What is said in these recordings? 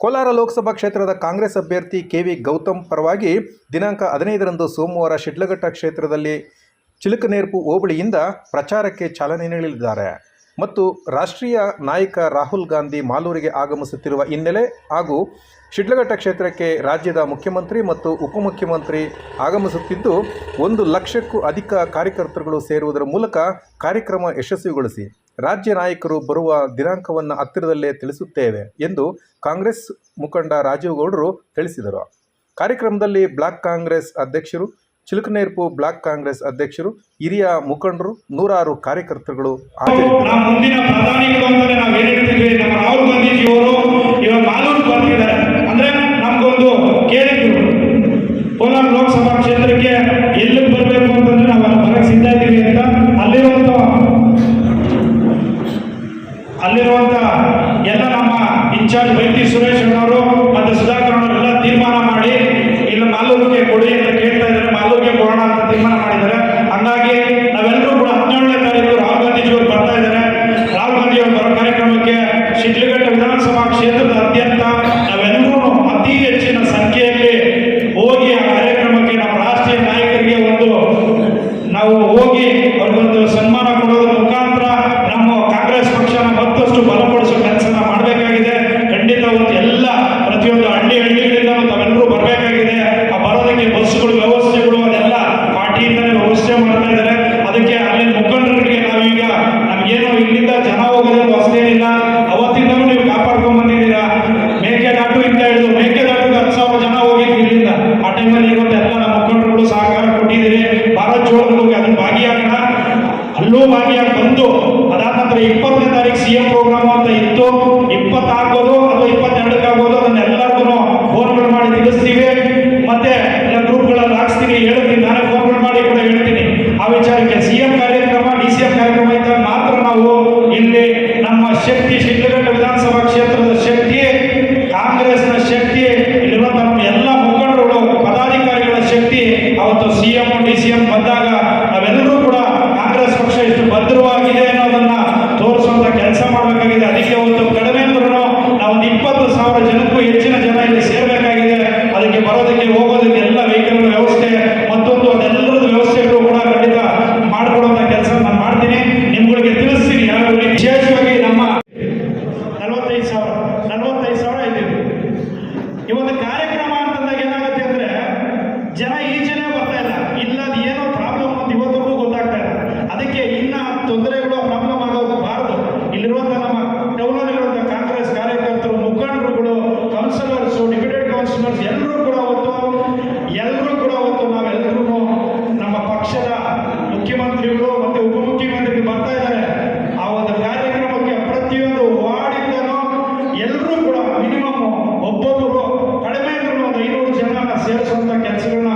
ಕೋಲಾರ ಲೋಕಸಭಾ ಕ್ಷೇತ್ರದ ಕಾಂಗ್ರೆಸ್ ಅಭ್ಯರ್ಥಿ ಕೆ.ವಿ. ಗೌತಮ್ ಪರವಾಗಿ ದಿನಾಂಕ 15ರಂದು ಸೋಮವಾರ ಶಿಡ್ಲಘಟ್ಟ ಕ್ಷೇತ್ರದಲ್ಲಿ ಚಿಲಕನೇರ್ಪು ಹೋಬಳಿಯಿಂದ ಪ್ರಚಾರಕ್ಕೆ ಚಾಲನೆ ನೀಡಲಿದ್ದಾರೆ ಮತ್ತು ರಾಷ್ಟ್ರೀಯ ನಾಯಕ ರಾಹುಲ್ ಗಾಂಧಿ ಮಾಲೂರಿಗೆ ಆಗಮಿಸುತ್ತಿರುವ ಹಿನ್ನೆಲೆ ಹಾಗೂ ಶಿಡ್ಲಘಟ್ಟ ಕ್ಷೇತ್ರಕ್ಕೆ ರಾಜ್ಯದ ಮುಖ್ಯಮಂತ್ರಿ ಮತ್ತು ಉಪಮುಖ್ಯಮಂತ್ರಿ ಆಗಮಿಸುತ್ತಿದ್ದು 1 ಲಕ್ಷಕ್ಕೂ ಅಧಿಕ ಕಾರ್ಯಕರ್ತರುಗಳು ಸೇರುವುದರ ಮೂಲಕ ಕಾರ್ಯಕ್ರಮ ಯಶಸ್ವಿಗೊಳಿಸಿ ರಾಜ್ಯ ನಾಯಕರು ಬರುವ ದಿನಾಂಕವನ್ನು ಹತ್ತಿರದಲ್ಲೇ ತಿಳಿಸುತ್ತೇವೆ ಎಂದು ಕಾಂಗ್ರೆಸ್ ಮುಖಂಡ ರಾಜೀವ್ ಗೌಡರು ತಿಳಿಸಿದರು. ಕಾರ್ಯಕ್ರಮದಲ್ಲಿ ಬ್ಲಾಕ್ ಕಾಂಗ್ರೆಸ್ ಅಧ್ಯಕ್ಷರು, ಚಿಲಕನೇರ್ಪು ಬ್ಲಾಕ್ ಕಾಂಗ್ರೆಸ್ ಅಧ್ಯಕ್ಷರು, ಹಿರಿಯ ಮುಖಂಡರು, ನೂರಾರು ಕಾರ್ಯಕರ್ತರುಗಳು ಹಾಜರಿದ್ದರು. ಮುಂದಿನ ಪ್ರಧಾನಿಗಳು ಅಂತ ನಾವು ಹೇಳಿರ್ತೀವಿ, ನಮ್ಮ ರಾಹುಲ್ ಗಾಂಧೀಜಿ ಅವರು ಇವಾಗ ಮಾಲೂರು ಬರ್ತಿದ್ದಾರೆ ಅಂದ್ರೆ ನಮಗೊಂದು ಕೇಳಿದ್ರು ಕೋಲಾರ ಲೋಕಸಭಾ ಕ್ಷೇತ್ರಕ್ಕೆ ಎಲ್ಲಿಗೆ ಬರಬೇಕು ಅಂತಂದ್ರೆ ನಾವು ಅಲ್ಲಿ ಬರಕ್ಕೆ ಸಿದ್ಧ ಇದ್ದೀವಿ ಅಂತ ಅಲ್ಲಿರುವಂತ ಎಲ್ಲ ನಮ್ಮ ಇನ್ಚಾರ್ಜ್ ವೈದ್ಯ ಸುರೇಶ್ ಅವರು ಮತ್ತೆ ಸುಧಾಕರ್ ಅವರೆಲ್ಲ ತೀರ್ಮಾನ ಮಾಡಿ ಇಲ್ಲಿ ಮಾಲೂರಿಗೆ ಕೊಡಿ ಅಂತ ಕೇಳ್ತಾ ಇದ್ದಾರೆ. ಮಾಲೂರಿಗೆ ಕೊಡೋಣ ಅಂತ ತೀರ್ಮಾನ ಮಾಡಿದ್ದಾರೆ. ಹಂಗಾಗಿ ನಾವೆಲ್ಲರೂ ಕೂಡ 17ನೇ ತಾರೀಕು ರಾಹುಲ್ ಗಾಂಧೀಜಿ ಅವರು ಬರ್ತಾ ಇದ್ದಾರೆ. ರಾಹುಲ್ ಗಾಂಧಿ ಅವರು ಬರೋ ಕಾರ್ಯಕ್ರಮಕ್ಕೆ ಶಿಡ್ಲಘಟ್ಟ ವಿಧಾನಸಭಾ ಕ್ಷೇತ್ರದಾದ್ಯಂತ ನಾವೆಲ್ಲರೂ ಅತಿ ಹೆಚ್ಚಿನ ಸಂಖ್ಯೆಯಲ್ಲಿ ಹೋಗಿ ಆ ಕಾರ್ಯಕ್ರಮಕ್ಕೆ ನಮ್ಮ ರಾಷ್ಟ್ರೀಯ ನಾಯಕರಿಗೆ ನಾವು ಹೋಗಿ ಅವ್ರಿಗೊಂದು ಸನ್ಮಾನ ಕೊಡೋದ್ರ ಮುಖಾಂತರ ನಮ್ಮ ಕಾಂಗ್ರೆಸ್ ಪಕ್ಷನ ಮತ್ತಷ್ಟು ಬಲಪಡಿಸೋ ಕೆಲಸನ ಮಾಡಬೇಕಾಗಿದೆ. ಖಂಡಿತ ಎಲ್ಲ ಪ್ರತಿಯೊಂದು ಹಳ್ಳಿಗಳಿಂದ ತಾವೆಲ್ಲರೂ ಬರಬೇಕಾಗಿದೆ. ಆ ಬರೋದಕ್ಕೆ ಬಸ್ಸುಗಳು ವ್ಯವಸ್ಥೆಗಳು ಅದೆಲ್ಲ ಪಾರ್ಟಿಯಿಂದಲೇ ವ್ಯವಸ್ಥೆ ಮಾಡ್ತಾ ಇದ್ದಾರೆ. ಅದಕ್ಕೆ ಅಲ್ಲಿನ ಮುಖಂಡರಿಗೆ ನಾವೀಗ ನಮಗೇನು ಇಲ್ಲಿಂದ ಜನ ಹೋಗೋದ್ರಲ್ಲಿ ಹೊಸದೇನಿಲ್ಲ, ಅವತ್ತಿಂದಲೂ ನೀವು ಕಾಪಾಡ್ಕೊಂಡ್ ಬಂದಿದ್ದೀರಾ. ಮೇಕೆದಾಟು ಇಂದ ಹಿಡಿದು ಮೇಕೆದಾಟುಗೆ 10,000 ಜನ ಹೋಗಿದ್ರು ಇಲ್ಲಿಂದ. ಆ ಟೈಮಲ್ಲಿ ಇರುವಂತ ಎಲ್ಲ ನಮ್ಮ ಮುಖಂಡರುಗಳು ಸಹಕಾರ ಕೊಟ್ಟಿದ್ದೀರಿ. ಭಾರತ್ ಜೋಡೋದಕ್ಕೆ ಅದನ್ನು ಭಾಗಿಯಾಗೋಣ, ಅಲ್ಲೂ ಭಾಗಿಯಾಗಿ ಬಂದು ಅದಾದ ನಂತರ 20ನೇ ತಾರೀಕು CM ಪ್ರೋಗ್ರಾಮ್ ಅಂತ ಇತ್ತು. 20 ಆಗ್ಬೋದು ಅಥವಾ 22ಕ್ಕೆ ಆಗ್ಬೋದು. ಅದನ್ನೆಲ್ಲರಿಗೂ ಫೋನ್ಗಳು ಮಾಡಿ ತಿಳಿಸ್ತೀವಿ. ಮತ್ತೆ ಎಲ್ಲ ಗ್ರೂಪ್ಗಳಲ್ಲಿ ಹಾಕ್ಸ್ತೀನಿ, ಹೇಳ್ತೀನಿ, ನಾನೇ ಫೋನ್ಗಳು ಮಾಡಿ ಕೂಡ ಹೇಳ್ತೀನಿ. ಆ ವಿಚಾರಕ್ಕೆ CM ಕಾರ್ಯಕ್ರಮ, DCM ಕಾರ್ಯಕ್ರಮ ಇದ್ದಾಗ ಮಾತ್ರ ನಾವು ಇಲ್ಲಿ ನಮ್ಮ ಶಕ್ತಿ, ಶಿಡ್ಲಘಟ್ಟ ವಿಧಾನಸಭಾ ಕ್ಷೇತ್ರದ ಶಕ್ತಿ, ಕಾಂಗ್ರೆಸ್ನ ಶಕ್ತಿ, ಇಲ್ಲಿರುವಂತ ನಮ್ಮ ಎಲ್ಲ ಮುಖಂಡರುಗಳು, ಪದಾಧಿಕಾರಿಗಳ ಶಕ್ತಿ ಅವತ್ತು CM DCM ಬಂದಾಗ ನಾವೆಲ್ಲರೂ ಕೂಡ ಕಾಂಗ್ರೆಸ್ ಪಕ್ಷ ಎಷ್ಟು ಭದ್ರವಾಗಿದೆ ಅನ್ನೋದನ್ನ ತೋರಿಸುವಂತ ಕೆಲಸ ಮಾಡಬೇಕಾಗಿದೆ. ಅದಕ್ಕೆ ಒಂದು ಕಡಿಮೆ ಅಂದ್ರೂ ನಾವೊಂದು 20,000 ಜನಕ್ಕೂ ಹೆಚ್ಚಿನ ಜನ ಇಲ್ಲಿ ಸೇರ್ಬೇಕಾಗಿದೆ. ಅದಕ್ಕೆ ಬರೋದಕ್ಕೆ ಹೋಗೋದಕ್ಕೆ ಎಲ್ಲ ವೆಹಿಕಲ್ ವ್ಯವಸ್ಥೆ ಮತ್ತೊಂದು ಅದೆಲ್ಲರದ ವ್ಯವಸ್ಥೆಗಳು ಕೂಡ ಖಂಡಿತ ಮಾಡಿಕೊಡುವಂತ ಕೆಲಸ ನಾನು ಮಾಡ್ತೀನಿ. ನಿಮ್ಗಳಿಗೆ ತಿಳಿಸ್ತೀನಿ. ವಿಶೇಷವಾಗಿ ನಮ್ಮ 45,000 ಇದ್ದೀವಿ. ಈ ಒಂದು ಕಾರ್ಯಕ್ರಮ ಅಂತಂದಾಗ ಏನಾಗುತ್ತೆ ಅಂದ್ರೆ ಜನ ಈಚೆನೇ ಬರ್ತಾ ಇಲ್ಲ, ಇಲ್ಲದ ಏನೋ ಪ್ರಾಬ್ಲಮ್ ಅಂತ ಇವತ್ತಿಗೂ ಗೊತ್ತಾಗ್ತಾ ಇಲ್ಲ. ಅದಕ್ಕೆ ಇನ್ನ ತೊಂದರೆಗಳು ಪ್ರಾಬ್ಲಮ್ ಆಗೋಗಬಾರದು. ಇಲ್ಲಿರುವಂತ ನಮ್ಮ ಟೌನಲ್ಲಿರುವಂತ ಕಾಂಗ್ರೆಸ್ ಕಾರ್ಯಕರ್ತರು, ಮುಖಂಡರುಗಳು, ಕೌನ್ಸಿಲರ್ಸ್, ಡೆಪ್ಯೂಟೆಡ್ ಕೌನ್ಸಿಲರ್ಸ್ ಎಲ್ಲರೂ ಕೂಡ ಅವತ್ತು ನಾವೆಲ್ಲರೂ ನಮ್ಮ ಪಕ್ಷದ ಮುಖ್ಯಮಂತ್ರಿಗಳು ಮತ್ತೆ ಉಪಮುಖ್ಯಮಂತ್ರಿಗಳು ಬರ್ತಾ ಇದ್ದಾರೆ. ಆ ಒಂದು ಕಾರ್ಯಕ್ರಮಕ್ಕೆ ಪ್ರತಿಯೊಂದು ವಾರ್ಡಿಂದನೂ ಎಲ್ಲರೂ ಕೂಡ ಮಿನಿಮಮ್ ಒಬ್ಬೊಬ್ಬರು ಕಡಿಮೆ ಅಂದ್ರೂ ಒಂದು 500 ಜನ ಸೇರಿಸುವಂತ ಕೆಲಸಗಳನ್ನ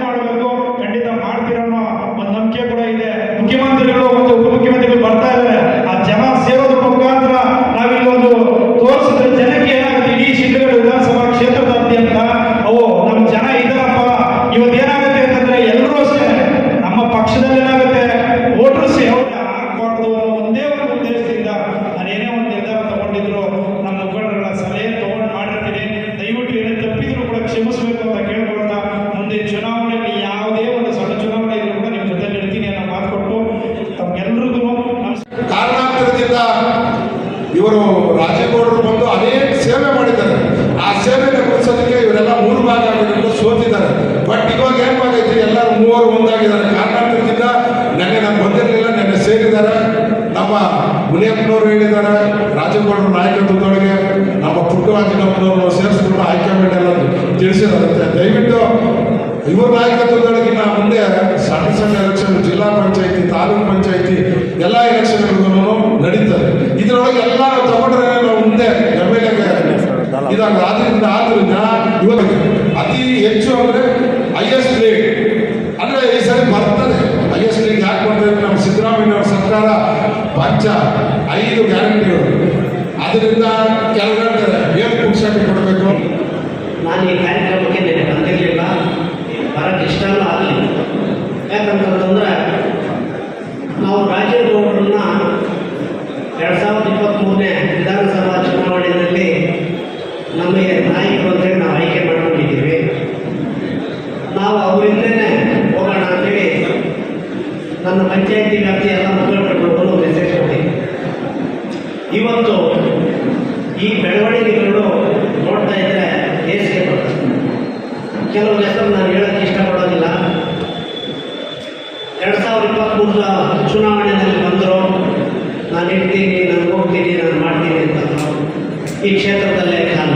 ಮಾಡಬೇಕು. ಖಂಡಿತ ಮಾಡ್ತೀರ ಅನ್ನೋ ಒಂದು ನಂಬಿಕೆ ಕೂಡ ಇದೆ. ಮುಖ್ಯಮಂತ್ರಿಗಳು ಮತ್ತು ಉಪಮುಖ್ಯಮಂತ್ರಿಗಳು ಬರ್ತಾ ಇದ್ದಾರೆ. ಆ ಜನ ಸೇರೋದ್ರ ಮುಖಾಂತರ ನಾವಿಲ್ಲಿ ಒಂದು ತೋರಿಸಿದ್ರೆ ಜನಕ್ಕೆ ಏನಾಗುತ್ತೆ, ಇಡೀ ಶಿಡ್ಲಘಟ್ಟ ವಿಧಾನಸಭಾ ಕ್ಷೇತ್ರದಾದ್ಯಂತ ನಮ್ಮ ಜನ ಇದ್ದಾರಪ್ಪ. ಇವತ್ತು ಏನಾಗುತ್ತೆ ಅಂತಂದ್ರೆ ಎಲ್ಲರೂ ಅಷ್ಟೇ ನಮ್ಮ ಪಕ್ಷದಲ್ಲಿ ಏನಾಗುತ್ತೆ ವೋಟರ್ಸ್ ಹಾಕ್ಬಾರ್ದು ಅನ್ನೋ ಒಂದೇ ಒಂದು ಉದ್ದೇಶದಿಂದ ನಾನು ಏನೇ ಒಂದು ನಿರ್ಧಾರ ತಗೊಂಡಿದ್ರು ನಮ್ಮ ಮುಖಂಡರುಗಳ ಸಲಹೆ ತಗೊಂಡು ಮಾಡಿರ್ತೀನಿ. ದಯವಿಟ್ಟು ಏನೇ ತಪ್ಪಿದ್ರು ಕೂಡ ಕ್ಷಮಿಸಬೇಕು ಅಂತ ಕೇಳ್ಕೊಳ್ತಾ, ಮುಂದೆ ಚುನಾವಣೆಯಲ್ಲಿ ಯಾವುದೇ ಒಂದು ಸಣ್ಣ ಚುನಾವಣೆ ಇದ್ರೂ ಕೂಡ ನಿಮ್ಮ ಜೊತೆ ಇರ್ತೀನಿ ಅನ್ನೋ ಮಾತು ಕೊಟ್ಟು ತಮ್ಗೆಲ್ರಿಗೂ ಕಾರಣಾಂತರದಿಂದ ಇವರು ರಾಜೇಗೌಡರು ಬಂದು ಅನೇಕ ಸೇವೆ ಮಾಡಿದ್ದಾರೆ. ಆ ಸೇವೆನ ಕೊಡಿಸೋದಕ್ಕೆ ಇವರೆಲ್ಲ 3 ಭಾಗ ಆಗಿರೋದು ಸೋತಿದ್ದಾರೆ. ಬಟ್ ಇವಾಗ ಏನ್ ಮಾಡೈತಿ, ಎಲ್ಲರೂ 3 ಒಂದಾಗಿದ್ದಾರೆ. ಕಾರಣಾಂತರದಿಂದ ನನಗೆ ನಾನು ಬಂದಿರಲಿಲ್ಲ, ನೆನ್ನೆ ಸೇರಿದ್ದಾರೆ. ನಮ್ಮ ಮುನಿಯಪ್ಪನವರು ಹೇಳಿದ್ದಾರೆ, ರಾಜೇಗೌಡರು ನಾಯಕತ್ವದೊಳಗೆ ನಮ್ಮ ಪುಟ್ಟರಾಜನಪ್ಪನವರು ಸೇರಿಸ್ಕೊಂಡು ಹೈಕಮಾಂಡ್ ಎಲ್ಲ ತಿಳಿಸಿದಾರಂತೆ. ದಯವಿಟ್ಟು ಇವ್ರ ನಾಯಕತ್ವದೊಳಗಿನ ಮುಂದೆ ಸಣ್ಣ ಎಲೆಕ್ಷನ್, ಜಿಲ್ಲಾ ಪಂಚಾಯತಿ, ತಾಲೂಕು ಪಂಚಾಯತಿ ಎಲ್ಲ ಎಲೆಕ್ಷನ್ಗಳು ನಡೀತದೆ. ಇದರೊಳಗೆ ಎಲ್ಲ ನಾವು ತಗೊಂಡ್ರೆ ನಾವು ಮುಂದೆ MLA ಇದಾಗ ಆದ್ರಿಂದ ಇವತ್ತು ಅತಿ ಹೆಚ್ಚು ಅಂದ್ರೆ highest rate ಅಂದ್ರೆ ಈ ಸರಿ ಬರ್ತದೆ. highest rate ಯಾಕೆ ಬರ್ತದೆ, ನಮ್ಮ ಸಿದ್ದರಾಮಯ್ಯ ಅವರ ಸರ್ಕಾರ 5 ಗ್ಯಾರಂಟಿಗಳು. ಅದರಿಂದ ಕೆಲವು ಹೇಳ್ತಾರೆ ಏನು ಪುಕ್ಸಾಟಿ ಕೊಡಬೇಕು. ನಾನು ಈ ಕಾರ್ಯಕ್ರಮಕ್ಕೆ ಬಂದಿರಲಿಲ್ಲ, ಬರೋಕ್ಕೆ ಇಷ್ಟನೂ ಆಗಲಿಲ್ಲ. ಯಾಕಂತಂದ್ರೆ ನಾವು ರಾಜೀವ್ ಗೌಡರನ್ನ 2023ನೇ ವಿಧಾನಸಭಾ ಚುನಾವಣೆಯಲ್ಲಿ ನಮಗೆ ನನ್ನ ಪಂಚಾಯತಿ ವ್ಯಾಪ್ತಿ ಎಲ್ಲ ಮುಖಂಡರುಗಳು ಮೆಸೇಜ್ ಮಾಡಿ ಇವತ್ತು ಈ ಬೆಳವಣಿಗೆಗಳು ನೋಡ್ತಾ ಇದ್ದರೆ ಹೇಸಿಗೆ ಬರ್ತದೆ. ಕೆಲವು ಹೆಸರು ನಾನು ಹೇಳೋಕ್ಕೆ ಇಷ್ಟಪಡೋದಿಲ್ಲ. 2023 ಚುನಾವಣೆಯಲ್ಲಿ ಬಂದರು, ನಾನು ಇರ್ತೀನಿ, ನಾನು ಹೋಗ್ತೀನಿ, ನಾನು ಮಾಡ್ತೀನಿ ಅಂತ ಈ ಕ್ಷೇತ್ರದಲ್ಲೇ ಕಾಲ